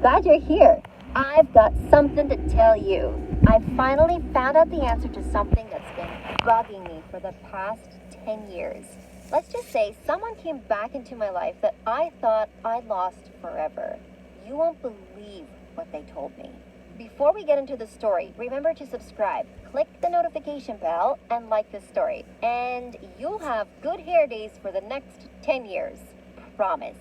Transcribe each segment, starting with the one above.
glad you're here. I've got something to tell you. I finally found out the answer to something that's been bugging me for the past 10 years. Let's just say someone came back into my life that I thought I'd lost forever. You won't believe what they told me. Before we get into the story, remember to subscribe, click the notification bell, and like this story. And you'll have good hair days for the next 10 years. Promise.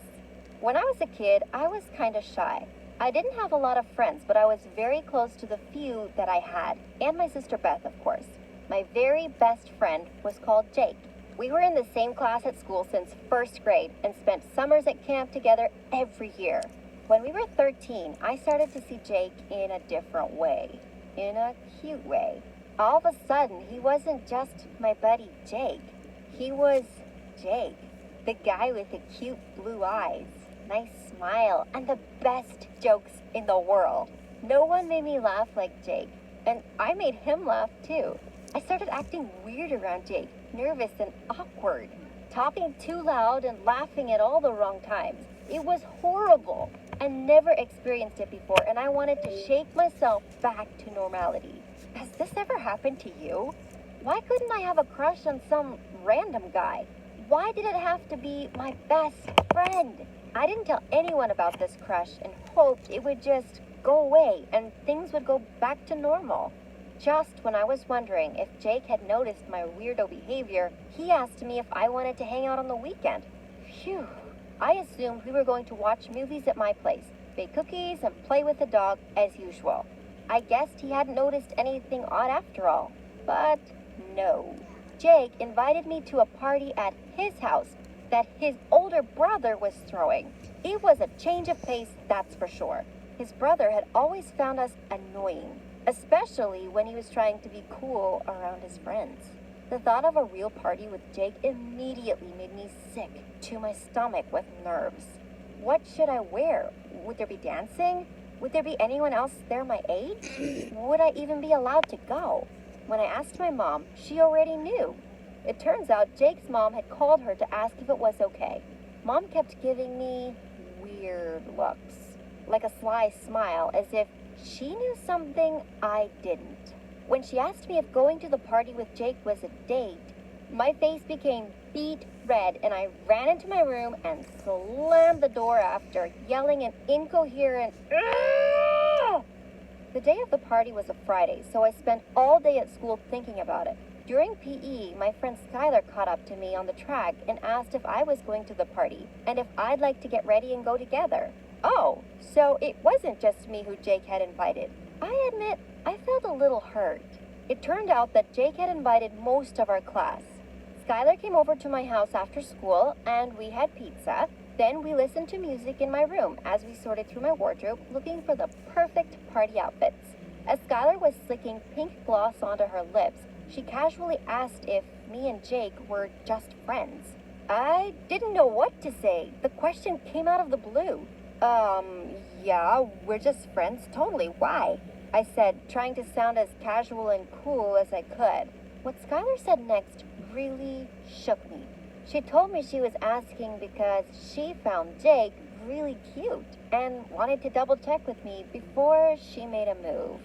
When I was a kid, I was kind of shy. I didn't have a lot of friends, but I was very close to the few that I had, and my sister Beth, of course. My very best friend was called Jake. We were in the same class at school since first grade and spent summers at camp together every year. When we were 13, I started to see Jake in a different way, in a cute way. All of a sudden, he wasn't just my buddy Jake. He was Jake, the guy with the cute blue eyes, nice smile, and the best jokes in the world. No one made me laugh like Jake, and I made him laugh too. I started acting weird around Jake, nervous and awkward, talking too loud and laughing at all the wrong times. It was horrible. I never experienced it before, and I wanted to shake myself back to normality. Has this ever happened to you? Why couldn't I have a crush on some random guy? Why did it have to be my best friend? I didn't tell anyone about this crush and hoped it would just go away and things would go back to normal. Just when I was wondering if Jake had noticed my weirdo behavior, he asked me if I wanted to hang out on the weekend. Phew. I assumed we were going to watch movies at my place, bake cookies, and play with the dog as usual. I guessed he hadn't noticed anything odd after all. But no. Jake invited me to a party at his house that his older brother was throwing. It was a change of pace, that's for sure. His brother had always found us annoying, especially when he was trying to be cool around his friends. The thought of a real party with Jake immediately made me sick to my stomach with nerves. What should I wear? Would there be dancing? Would there be anyone else there my age? Would I even be allowed to go? When I asked my mom, she already knew. It turns out Jake's mom had called her to ask if it was okay. Mom kept giving me weird looks, like a sly smile, as if she knew something I didn't. When she asked me if going to the party with Jake was a date, my face became beet red and I ran into my room and slammed the door after, yelling an incoherent "Aah!" The day of the party was a Friday, so I spent all day at school thinking about it. During PE, my friend Skylar caught up to me on the track and asked if I was going to the party and if I'd like to get ready and go together. Oh, so it wasn't just me who Jake had invited. I admit, I felt a little hurt. It turned out that Jake had invited most of our class. Skylar came over to my house after school and we had pizza. Then we listened to music in my room as we sorted through my wardrobe looking for the perfect party outfits. As Skylar was slicking pink gloss onto her lips, she casually asked if me and Jake were just friends. I didn't know what to say. The question came out of the blue. Yeah, we're just friends, totally. Why? I said, trying to sound as casual and cool as I could. What Skylar said next really shook me. She told me she was asking because she found Jake really cute and wanted to double check with me before she made a move.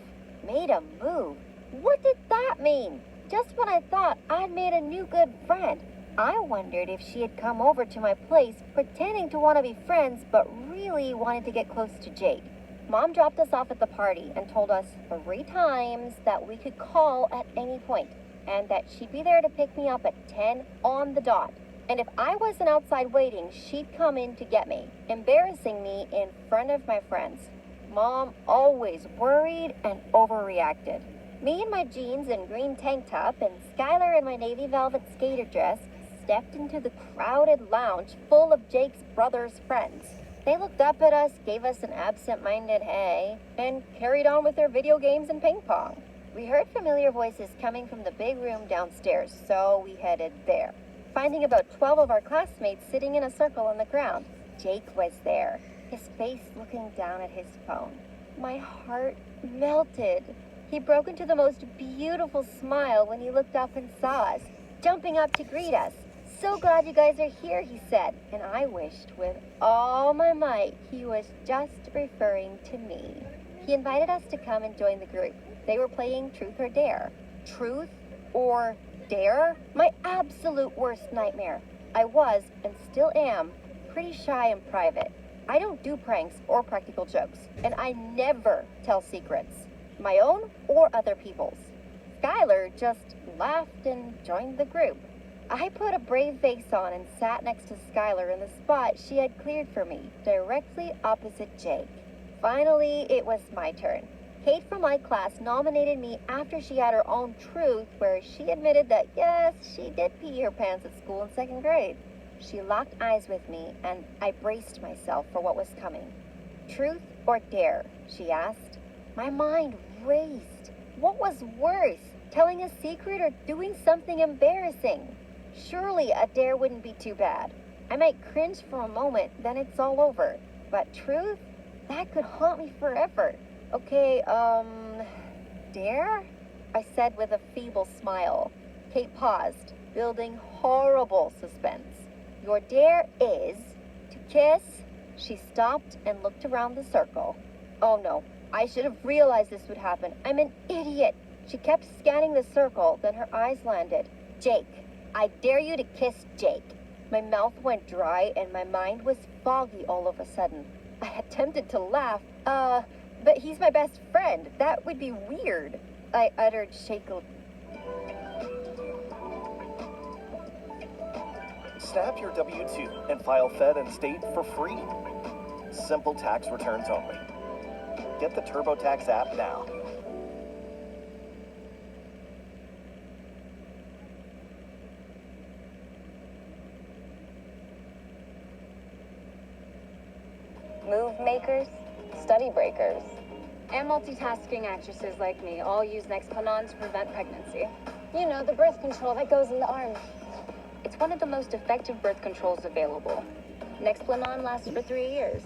Made a move? What did that mean? Just when I thought I'd made a new good friend, I wondered if she had come over to my place pretending to want to be friends but really wanted to get close to Jake. Mom dropped us off at the party and told us 3 times that we could call at any point and that she'd be there to pick me up at 10 on the dot. And if I wasn't outside waiting, she'd come in to get me, embarrassing me in front of my friends. Mom always worried and overreacted. Me in my jeans and green tank top and Skylar in my navy velvet skater dress stepped into the crowded lounge full of Jake's brother's friends. They looked up at us, gave us an absent-minded hey, and carried on with their video games and ping pong. We heard familiar voices coming from the big room downstairs, so we headed there. Finding about 12 of our classmates sitting in a circle on the ground. Jake was there, his face looking down at his phone. My heart melted. He broke into the most beautiful smile when he looked up and saw us, jumping up to greet us, So glad you guys are here, he said, and I wished with all my might he was just referring to me. He invited us to come and join the group. They were playing Truth or Dare. Truth or Dare? My absolute worst nightmare. I was, and still am, pretty shy and private. I don't do pranks or practical jokes, and I never tell secrets, my own or other people's. Skylar just laughed and joined the group. I put a brave face on and sat next to Skylar in the spot she had cleared for me, directly opposite Jake. Finally, it was my turn. Kate from my class nominated me after she had her own truth, where she admitted that yes, she did pee her pants at school in 2nd grade. She locked eyes with me, and I braced myself for what was coming. Truth or dare? She asked. My mind raced. What was worse, telling a secret or doing something embarrassing? Surely a dare wouldn't be too bad. I might cringe for a moment, then it's all over. But truth? That could haunt me forever. Okay, dare? I said with a feeble smile. Kate paused, building horrible suspense. Your dare is to kiss. She stopped and looked around the circle. Oh no, I should have realized this would happen. I'm an idiot. She kept scanning the circle, then her eyes landed. Jake. I dare you to kiss Jake. My mouth went dry and my mind was foggy all of a sudden. I attempted to laugh. But he's my best friend. That would be weird, I uttered shakily. Snap your W-2 and file Fed and State for free. Simple tax returns only. Get the TurboTax app now. Move makers, study breakers, and multitasking actresses like me all use Nexplanon to prevent pregnancy. You know, the birth control that goes in the arm. It's one of the most effective birth controls available. Nexplanon lasts for 3 years,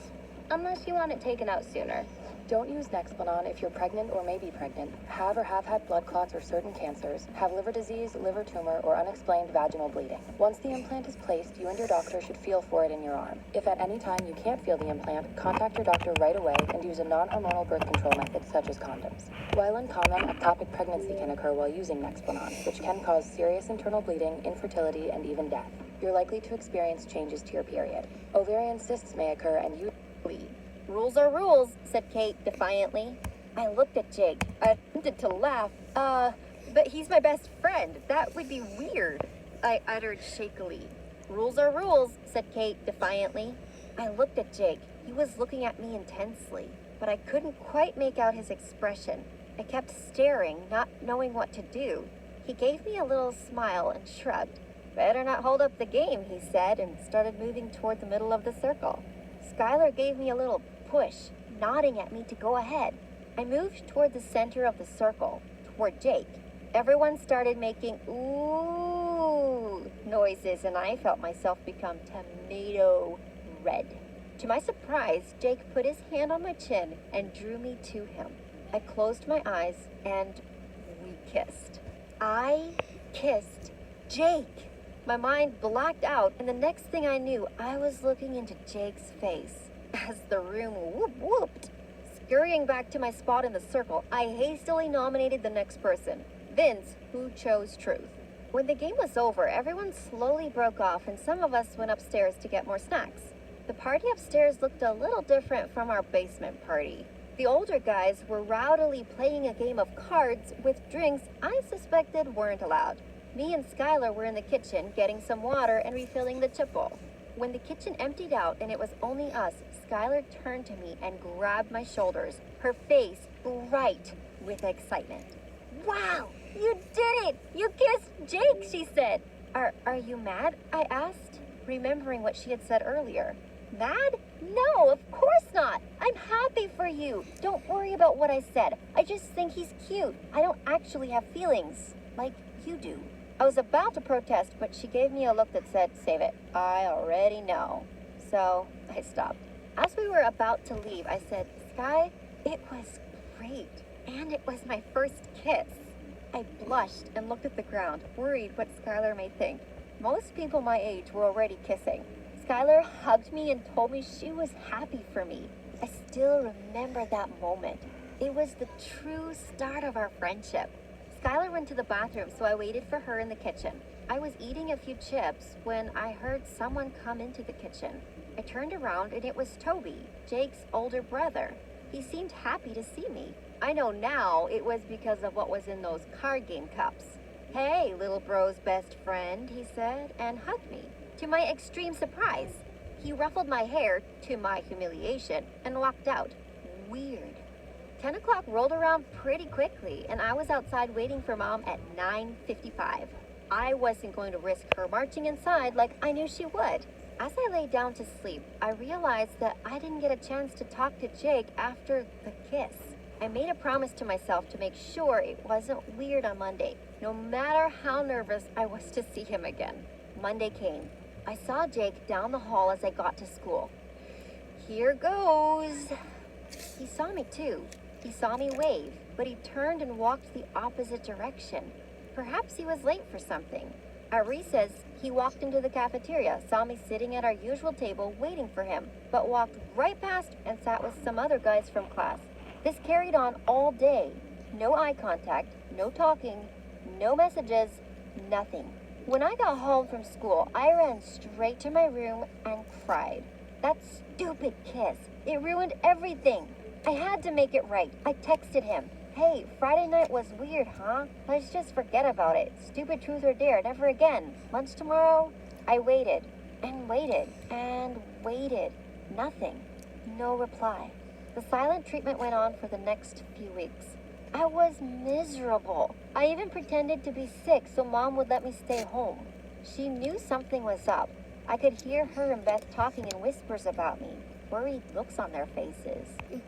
unless you want it taken out sooner. Don't use Nexplanon if you're pregnant or may be pregnant, have or have had blood clots or certain cancers, have liver disease, liver tumor, or unexplained vaginal bleeding. Once the implant is placed, you and your doctor should feel for it in your arm. If at any time you can't feel the implant, contact your doctor right away and use a non-hormonal birth control method such as condoms. While uncommon, ectopic pregnancy can occur while using Nexplanon, which can cause serious internal bleeding, infertility, and even death. You're likely to experience changes to your period. Ovarian cysts may occur and you Rules are rules, said Kate defiantly. I looked at Jake. I attempted to laugh. But he's my best friend. That would be weird, I uttered shakily. Rules are rules, said Kate defiantly. I looked at Jake. He was looking at me intensely, but I couldn't quite make out his expression. I kept staring, not knowing what to do. He gave me a little smile and shrugged. Better not hold up the game, he said, and started moving toward the middle of the circle. Skylar gave me a little push, nodding at me to go ahead. I moved toward the center of the circle, toward Jake. Everyone started making ooh noises, and I felt myself become tomato red. To my surprise, Jake put his hand on my chin and drew me to him. I closed my eyes, and we kissed. I kissed Jake. My mind blacked out, and the next thing I knew, I was looking into Jake's face. As the room whooped. Scurrying back to my spot in the circle, I hastily nominated the next person, Vince, who chose truth. When the game was over, everyone slowly broke off, and some of us went upstairs to get more snacks. The party upstairs looked a little different from our basement party. The older guys were rowdily playing a game of cards with drinks I suspected weren't allowed. Me and Skylar were in the kitchen getting some water and refilling the chip bowl. When the kitchen emptied out and it was only us, Skylar turned to me and grabbed my shoulders, her face bright with excitement. Wow, you did it! You kissed Jake, she said. Are you mad? I asked, remembering what she had said earlier. Mad? No, of course not. I'm happy for you. Don't worry about what I said. I just think he's cute. I don't actually have feelings like you do. I was about to protest, but she gave me a look that said, save it. I already know. So I stopped. As we were about to leave, I said, Sky, it was great. And it was my first kiss. I blushed and looked at the ground, worried what Skylar may think. Most people my age were already kissing. Skylar hugged me and told me she was happy for me. I still remember that moment. It was the true start of our friendship. Skylar went to the bathroom, so I waited for her in the kitchen. I was eating a few chips when I heard someone come into the kitchen. I turned around and it was Toby, Jake's older brother. He seemed happy to see me. I know now it was because of what was in those card game cups. "Hey, little bro's best friend," he said, and hugged me. To my extreme surprise, he ruffled my hair, to my humiliation, and walked out. Weird. 10 o'clock rolled around pretty quickly, and I was outside waiting for Mom at 9:55. I wasn't going to risk her marching inside like I knew she would. As I lay down to sleep, I realized that I didn't get a chance to talk to Jake after the kiss. I made a promise to myself to make sure it wasn't weird on Monday, no matter how nervous I was to see him again. Monday came. I saw Jake down the hall as I got to school. Here goes. He saw me too. He saw me wave, but he turned and walked the opposite direction. Perhaps he was late for something. At recess, he walked into the cafeteria, saw me sitting at our usual table waiting for him, but walked right past and sat with some other guys from class. This carried on all day. No eye contact, no talking, no messages, nothing. When I got home from school, I ran straight to my room and cried. That stupid kiss. It ruined everything. I had to make it right. I texted him. "Hey, Friday night was weird, huh? Let's just forget about it. Stupid truth or dare, never again. Lunch tomorrow?" I waited and waited and waited. Nothing. No reply. The silent treatment went on for the next few weeks. I was miserable. I even pretended to be sick so Mom would let me stay home. She knew something was up. I could hear her and Beth talking in whispers about me. Worried looks on their faces.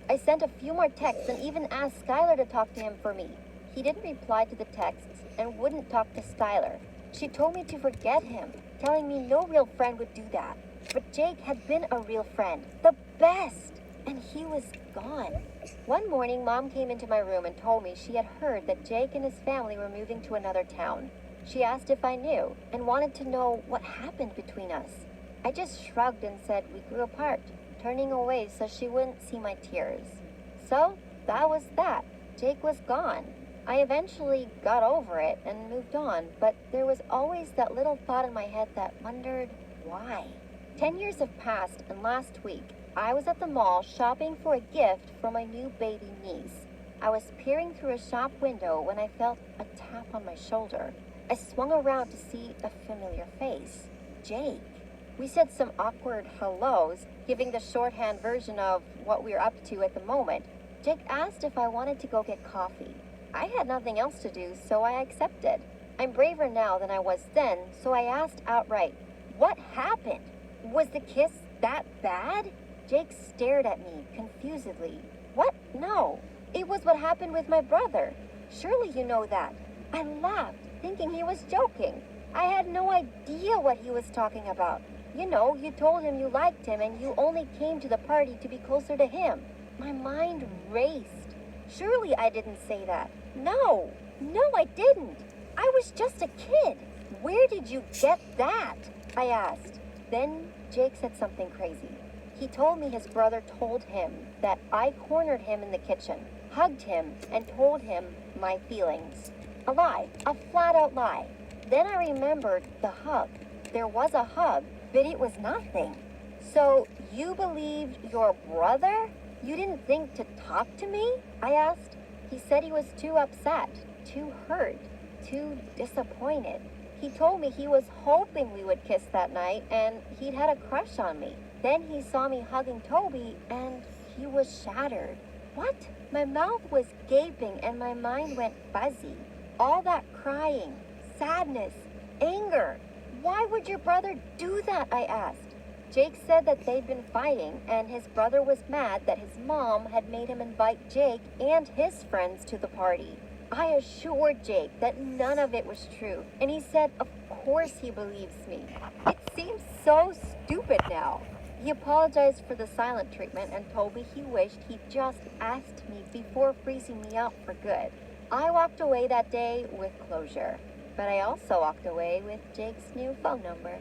I sent a few more texts and even asked Skylar to talk to him for me. He didn't reply to the texts and wouldn't talk to Skylar. She told me to forget him, telling me no real friend would do that. But Jake had been a real friend, the best, and he was gone. One morning, Mom came into my room and told me she had heard that Jake and his family were moving to another town. She asked if I knew and wanted to know what happened between us. I just shrugged and said we grew apart, turning away so she wouldn't see my tears. So that was that. Jake was gone. I eventually got over it and moved on, but there was always that little thought in my head that wondered why. 10 years have passed, and last week, I was at the mall shopping for a gift for my new baby niece. I was peering through a shop window when I felt a tap on my shoulder. I swung around to see a familiar face. Jake. We said some awkward hellos, giving the shorthand version of what we were up to at the moment. Jake asked if I wanted to go get coffee. I had nothing else to do, so I accepted. I'm braver now than I was then, so I asked outright, "What happened? Was the kiss that bad?" Jake stared at me confusedly. "What? No. It was what happened with my brother. Surely you know that." I laughed, thinking he was joking. I had no idea what he was talking about. You know, you told him you liked him and you only came to the party to be closer to him. My mind raced. Surely I didn't say that. No, I didn't. I was just a kid. Where did you get that? I asked. Then Jake said something crazy. He told me his brother told him that I cornered him in the kitchen, hugged him, and told him my feelings. A lie, a flat-out lie. Then I remembered the hug. There was a hug, but it was nothing. "So you believed your brother? You didn't think to talk to me?" I asked. He said he was too upset, too hurt, too disappointed. He told me he was hoping we would kiss that night and he'd had a crush on me. Then he saw me hugging Toby and he was shattered. What? My mouth was gaping and my mind went fuzzy. All that crying, sadness, anger. Why would your brother do that? I asked. Jake said that they'd been fighting and his brother was mad that his mom had made him invite Jake and his friends to the party. I assured Jake that none of it was true, and he said of course he believes me. It seems so stupid now. He apologized for the silent treatment and told me he wished he'd just asked me before freezing me out for good. I walked away that day with closure. But I also walked away with Jake's new phone number.